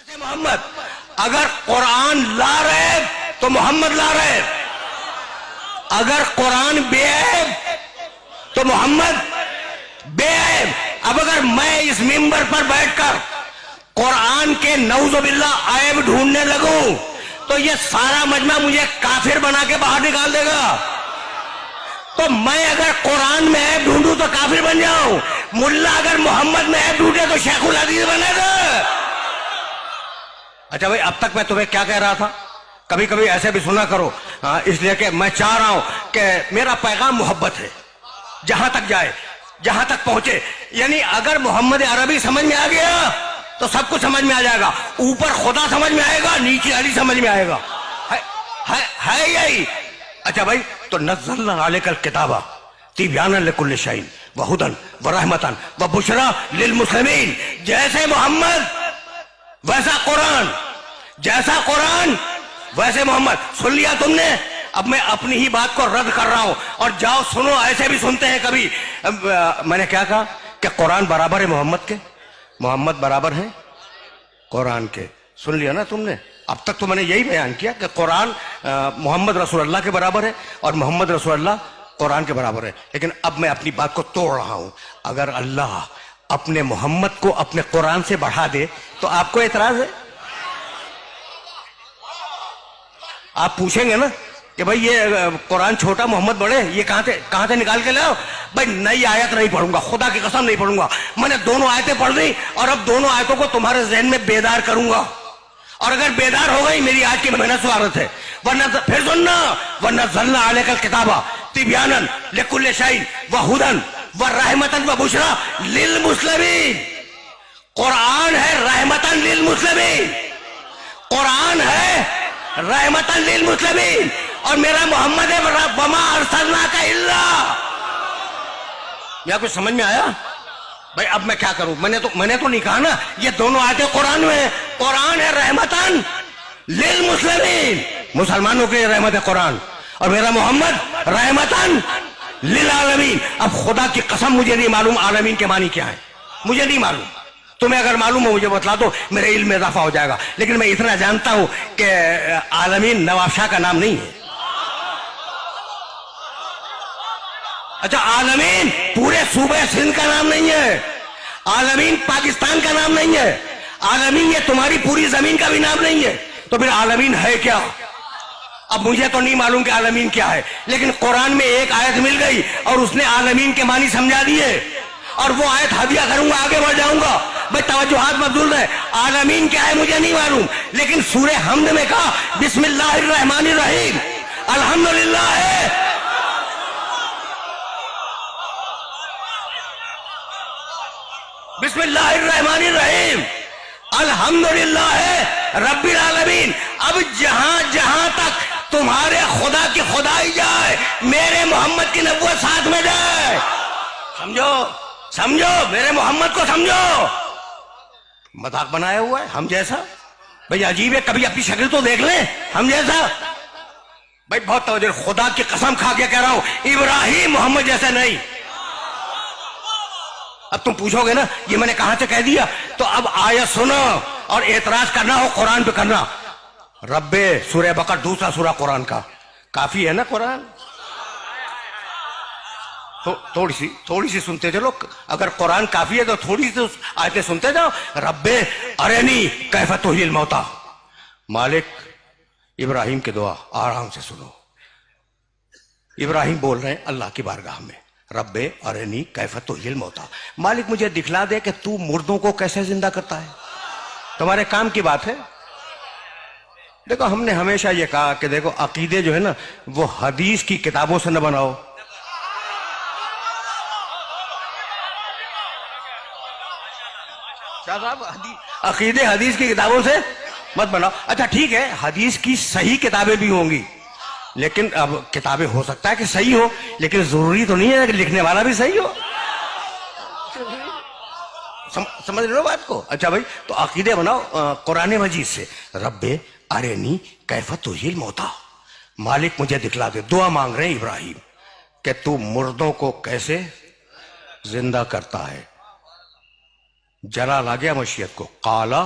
محمد اگر قرآن لا رہے تو محمد لا رہے، اگر قرآن بے عیب تو محمد بے عیب۔ اب اگر میں اس ممبر پر بیٹھ کر قرآن کے نعوذ باللہ عیب ڈھونڈنے لگوں تو یہ سارا مجمع مجھے کافر بنا کے باہر نکال دے گا۔ تو میں اگر قرآن میں عیب ڈھونڈوں تو کافر بن جاؤں، ملا اگر محمد میں عیب ڈھونڈے تو شیخ الحدیث بنے گا۔ اچھا بھائی، اب تک میں تمہیں کیا کہہ رہا تھا؟ کبھی کبھی ایسے بھی سنا کرو، اس لیے کہ میں چاہ رہا ہوں کہ میرا پیغام محبت ہے، جہاں تک جائے، جہاں تک پہنچے۔ یعنی اگر محمد عربی سمجھ میں آ گیا تو سب کچھ سمجھ میں آ جائے گا، اوپر خدا سمجھ میں آئے گا، نیچے علی سمجھ میں آئے گا، ہے یہی۔ اچھا بھائی، تو نزلنا علیک الکتاب تبیانا لکل شیء وہدی ورحمۃ وبشریٰ للمسلمین۔ جیسے محمد ویسا قرآن، جیسا قرآن ویسے محمد۔ سن لیا تم نے؟ اب میں اپنی ہی بات کو رد کر رہا ہوں، اور جاؤ سنو، ایسے بھی سنتے ہیں کبھی۔ میں نے کیا کہا کہ قرآن برابر ہے محمد کے، محمد برابر ہے قرآن کے۔ سن لیا نا تم نے؟ اب تک تو میں نے یہی بیان کیا کہ قرآن محمد رسول اللہ کے برابر ہے اور محمد رسول اللہ قرآن کے برابر ہے، لیکن اب میں اپنی بات کو توڑ رہا ہوں۔ اگر اللہ اپنے محمد کو اپنے قرآن سے بڑھا دے تو آپ کو اعتراض ہے؟ آپ پوچھیں گے نا کہ بھائی یہ قرآن چھوٹا محمد بڑے، یہ کہاں سے نکال کے لاؤ؟ بھائی نئی آیت نہیں پڑھوں گا، خدا کی قسم نہیں پڑھوں گا۔ میں نے دونوں آیتیں پڑھ لی اور اب دونوں آیتوں کو تمہارے ذہن میں بیدار کروں گا، اور اگر بیدار ہو گئی میری آج کی محنت سوارت ہے۔ ورنہ پھر سننا، وَنَزَّلْنَا عَلَيْكَ الْكِتَابَ تِبْيَانًا لِكُلِّ شَيْءٍ وَهُدًى وَرَحْمَةً وَبُشْرَىٰ لِلْمُسْلِمِينَ۔ قرآن ہے رحمتاً للمسلمین، قرآن ہے رحمتاً للمسلمین، اور میرا محمد ہے وَمَا أَرْسَلْنَاكَ إِلَّا۔ یا کچھ سمجھ میں آیا؟ بھائی اب میں کیا کروں؟ میں نے تو نہیں کہا نا یہ دونوں آیتیں قرآن میں ہیں۔ قرآن ہے رحمتاً للمسلمین، مسلمانوں کے لیے رحمت ہے قرآن، اور میرا محمد رحمتاً للعالمین۔ اب خدا کی قسم مجھے نہیں معلوم عالمین کے معنی کیا ہے، مجھے نہیں معلوم۔ تمہیں اگر معلوم ہو مجھے بتلا دو، میرے علم میں اضافہ ہو جائے گا۔ لیکن میں اتنا جانتا ہوں کہ عالمین نواب شاہ کا نام نہیں ہے۔ اچھا، عالمین پورے صوبہ سندھ کا نام نہیں ہے، عالمین پاکستان کا نام نہیں ہے، عالمین یہ تمہاری پوری زمین کا بھی نام نہیں ہے۔ تو پھر عالمین ہے کیا؟ اب مجھے تو نہیں معلوم کہ عالمین کیا ہے، لیکن قرآن میں ایک آیت مل گئی اور اس نے عالمین کے معنی سمجھا دیے، اور وہ آیت ہدیہ کروں گا، آگے بڑھ جاؤں گا۔ بھائی توجہات مبذول ہے، عالمین کیا ہے مجھے نہیں معلوم، لیکن سورہ حمد میں کہا بسم اللہ الرحمن الرحیم، الحمدللہ ہے۔ بسم اللہ الرحمن الرحیم، الحمدللہ ہے رب العالمین۔ اب جہاں جہاں تک تمہارے خدا کی خدائی جائے، میرے محمد کی نبوت ساتھ میں جائے۔ سمجھو سمجھو، میرے محمد کو سمجھو۔ مذاق بنایا ہوا ہے ہم جیسا؟ بھئی عجیب ہے، کبھی اپنی شکل تو دیکھ لیں ہم جیسا۔ بھئی بہت توجہ، خدا کی قسم کھا کے کہہ رہا ہوں، ابراہیم محمد جیسا نہیں۔ اب تم پوچھو گے نا یہ میں نے کہاں سے کہہ دیا، تو اب آیت سنو، اور اعتراض کرنا ہو قرآن پہ کرنا۔ رب سورہ بقرہ دوسرا سورہ قرآن کا، کافی ہے نا قرآن؟ تھوڑی سی سنتے چلو، اگر قرآن کافی ہے تو تھوڑی سی آیتیں سنتے جاؤ۔ رب ارنی کیف تحیی الموتی، مالک ابراہیم کی دعا آرام سے سنو۔ ابراہیم بول رہے ہیں اللہ کی بارگاہ میں، رب ارنی کیف تحیی الموتی، مالک مجھے دکھلا دے کہ تو مردوں کو کیسے زندہ کرتا ہے، تمہارے کام کی بات ہے۔ دیکھو ہم نے ہمیشہ یہ کہا کہ دیکھو عقیدے جو ہے نا وہ حدیث کی کتابوں سے نہ بناؤ۔ عقیدے حدیث کی کتابوں سے مت بناؤ۔ اچھا ٹھیک ہے، حدیث کی صحیح کتابیں بھی ہوں گی، لیکن اب کتابیں ہو سکتا ہے کہ صحیح ہو، لیکن ضروری تو نہیں ہے کہ لکھنے والا بھی صحیح ہو۔ سمجھ رہے ہو بات کو؟ اچھا بھائی، تو عقیدے بناؤ قرآن مجید سے۔ رب ارنی کیف تحیی الموتی، مالک مجھے دکھلا دے، دعا مانگ رہے ہیں ابراہیم کہ تو مردوں کو کیسے زندہ کرتا ہے۔ جلال آ گیا مشیت کو، قالا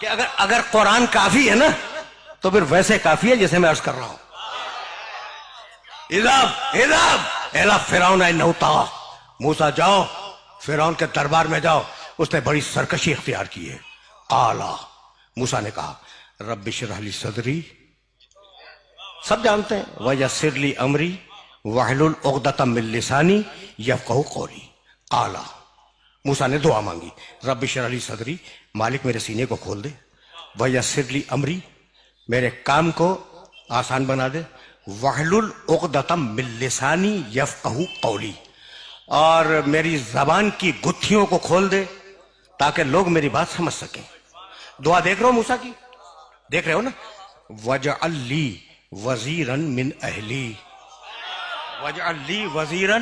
کہ اگر قرآن کافی ہے نا تو پھر ویسے کافی ہے جیسے میں عرض کر رہا ہوں. اذهب فرعون انه طغى. موسیٰ جاؤ فرعون کے دربار میں جاؤ، اس نے بڑی سرکشی اختیار کی ہے. قال، موسیٰ نے کہا رب اشرح لی صدری، سب جانتے ہیں، ویسر لی امری واحلل عقدۃ من لسانی یفقہوا قولی. قال، موسیٰ نے دعا مانگی رب اشرح لی صدری، مالک میرے سینے کو کھول دے، ویسر لی امری، میرے کام کو آسان بنا دے، واحلل عقدۃ من لسانی یفقہوا قولی، اور میری زبان کی گتھیوں کو کھول دے تاکہ لوگ میری بات سمجھ سکیں. دعا دیکھ رہے ہو موسیٰ کی، دیکھ رہے ہو نا. وجعل لی وزیرا من اہلی، وجعل لی وزیرا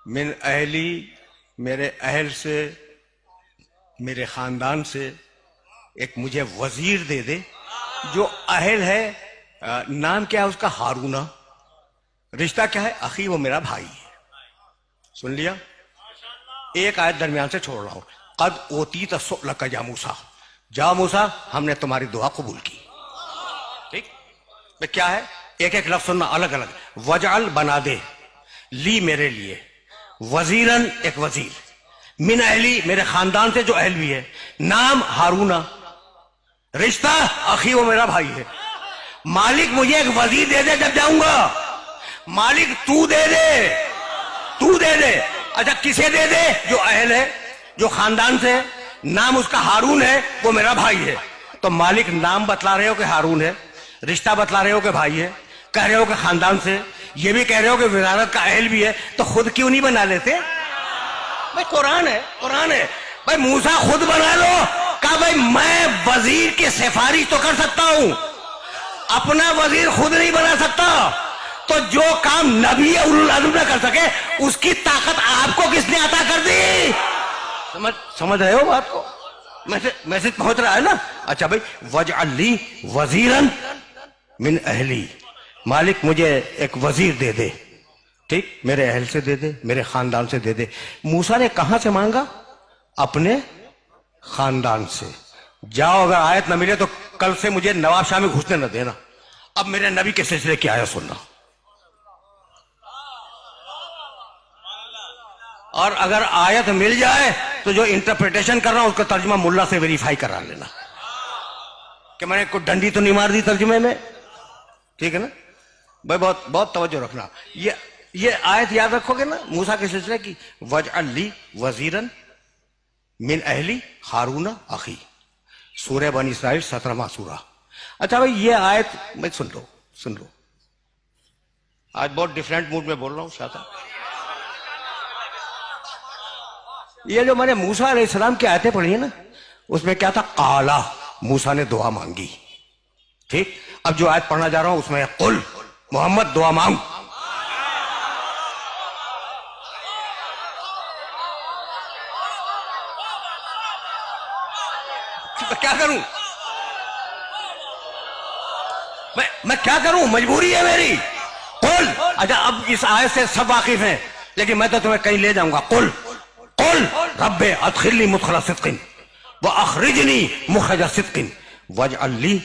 من اہلی، میرے اہل سے، میرے خاندان سے ایک مجھے وزیر دے دے. جو اہل ہے نام کیا ہے اس کا؟ ہارون. رشتہ کیا ہے؟ اخی، وہ میرا بھائی ہے. سن لیا؟ ایک آیت درمیان سے چھوڑ رہا ہوں. قد اوتیت سؤلک یا موسیٰ، جاؤ موسیٰ ہم نے تمہاری دعا قبول کی. ٹھیک، کیا ہے؟ ایک ایک لفظ سننا الگ الگ. وجعل، بنا دے، لی میرے لیے، وزیرن، ایک وزیر، من اہلی، میرے خاندان سے جو اہل بھی ہے، نام ہارون، رشتہ اخی، وہ میرا بھائی ہے. مالک مجھے ایک وزیر دے دے جب جاؤں گا. مالک تو دے دے، تو دے دے. اچھا کسے دے دے؟ جو اہل ہے، جو خاندان سے ہے، نام اس کا ہارون ہے، وہ میرا بھائی ہے. تو مالک نام بتلا رہے ہو کہ ہارون ہے، رشتہ بتلا رہے ہو کہ بھائی ہے، کہہ رہے ہو کہ خاندان سے، یہ بھی کہہ رہے ہو کہ وزارت کا اہل بھی ہے، تو خود کیوں نہیں بنا لیتے؟ بھائی قرآن ہے، قرآن ہے. بھائی موسیٰ خود بنا لو. کہا بھائی میں وزیر کی سفارش تو کر سکتا ہوں، اپنا وزیر خود نہیں بنا سکتا. تو جو کام نبی اولو العزم نہ کر سکے اس کی طاقت آپ کو کس نے عطا کر دی؟ سمجھ رہے ہو بات کو؟ میسج پہنچ رہا ہے نا؟ اچھا بھائی، وجعل لی وزیرا من اہلی، مالک مجھے ایک وزیر دے دے. ٹھیک، میرے اہل سے دے دے، میرے خاندان سے دے دے. موسیٰ نے کہاں سے مانگا؟ اپنے خاندان سے. جاؤ اگر آیت نہ ملے تو کل سے مجھے نواب شاہ میں گھسنے نہ دینا. اب میرے نبی کے سلسلے کی آیت سننا، اور اگر آیت مل جائے تو جو انٹرپریٹیشن کر رہا ہوں اس کا ترجمہ ملا سے ویریفائی کرا لینا کہ میں نے کوئی ڈنڈی تو نہیں مار دی ترجمے میں. ٹھیک ہے نا بھائی؟ بہت بہت توجہ رکھنا. یہ آیت یاد رکھو گے نا موسیٰ کے سلسلے کی. وجعل لی وزیرا من اہلی ہارون اخی، سورہ بنی اسرائیل 17واں سورہ. اچھا بھائی یہ آیت میں سن لو. آج بہت ڈیفرنٹ موڈ میں بول رہا ہوں شاہ صاحب. یہ جو میں نے موسیٰ علیہ السلام کی آیتیں پڑھی ہیں نا، اس میں کیا تھا؟ قالا، موسیٰ نے دعا مانگی. ٹھیک، اب جو آیت پڑھنا جا رہا ہوں اس میں قل، محمد دعا مانگ. کیا کروں میں کیا کروں؟ مجبوری ہے میری. قل. اچھا اب اس آیت سے سب واقف ہیں لیکن میں تو تمہیں کہیں لے جاؤں گا. قل رب ادخلنی مدخل صدق واخرجنی مخرج صدق واجعل لی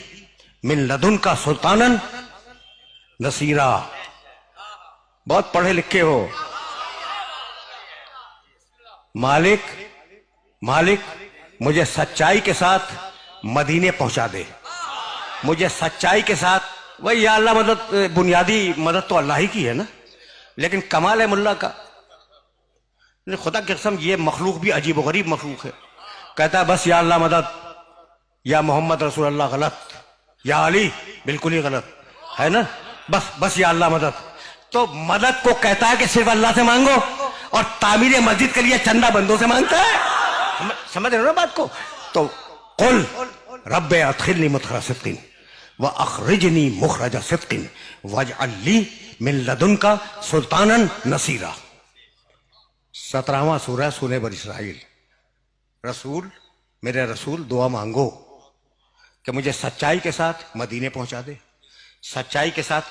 من لدنک سلطانا نصیرا. بہت پڑھے لکھے ہو. مالک مجھے سچائی کے ساتھ مدینے پہنچا دے. مجھے سچائی کے ساتھ. وہی یا اللہ مدد، بنیادی مدد تو اللہ ہی کی ہے نا، لیکن کمال ہے ملا کا. خدا کی قسم یہ مخلوق بھی عجیب و غریب مخلوق ہے. کہتا ہے بس یا اللہ مدد، یا محمد رسول اللہ غلط، یا علی بالکل ہی غلط ہے نا. بس یا اللہ مدد. تو مدد کو کہتا ہے کہ صرف اللہ سے مانگو، اور تعمیر مسجد کے لیے چندہ بندوں سے مانگتا ہے. سمجھ رہے ہو نا بات کو؟ تو قل رب ادخلنی مدخل صدق واخرجنی مخرج صدق واجعل لی من لدنک سلطانا نصیرا. 17واں سورہ سورہ بنی اسرائیل. رسول، میرے رسول دعا مانگو کہ مجھے سچائی کے ساتھ مدینے پہنچا دے، سچائی کے ساتھ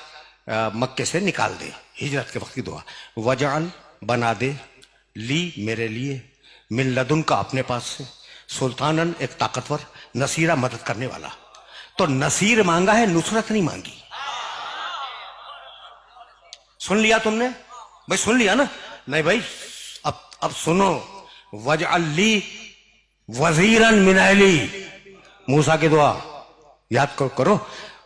مکے سے نکال دے. ہجرت کے وقت کی دعا. وجعل، بنا دے، لی میرے لیے، من لدن کا اپنے پاس سے، سلطانن ایک طاقتور، نصیرہ مدد کرنے والا. تو نصیر مانگا ہے، نصرت نہیں مانگی. سن لیا تم نے بھائی؟ سن لیا نا؟ نہیں بھائی، اب سنو. وجعل لی وزیرا من اہلی، موسیٰ کی دعا یاد کرو.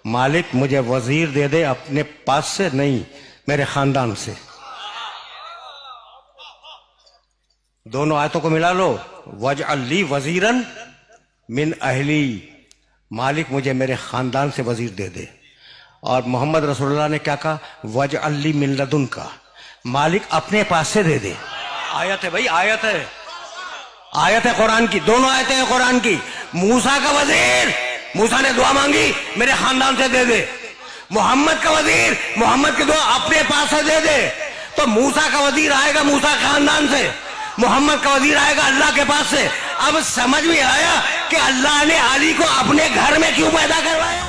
مالک مجھے وزیر دے دے، اپنے پاس سے نہیں، میرے خاندان سے. دونوں آیتوں کو ملا لو. وجعل لی وزیرا من اہلی، مالک مجھے میرے خاندان سے وزیر دے دے. اور محمد رسول اللہ نے کیا کہا؟ وجعل لی من لدنک، مالک اپنے پاس سے دے دے. آیت ہے بھائی، آیت ہے، آیت ہے قرآن کی. دونوں آیتیں ہیں قرآن کی. موسیٰ کا وزیر، موسیٰ نے دعا مانگی میرے خاندان سے دے دے. محمد کا وزیر، محمد کی دعا اپنے پاس سے دے دے. تو موسیٰ کا وزیر آئے گا موسیٰ خاندان سے، محمد کا وزیر آئے گا اللہ کے پاس سے. اب سمجھ میں آیا کہ اللہ نے علی کو اپنے گھر میں کیوں پیدا کروایا.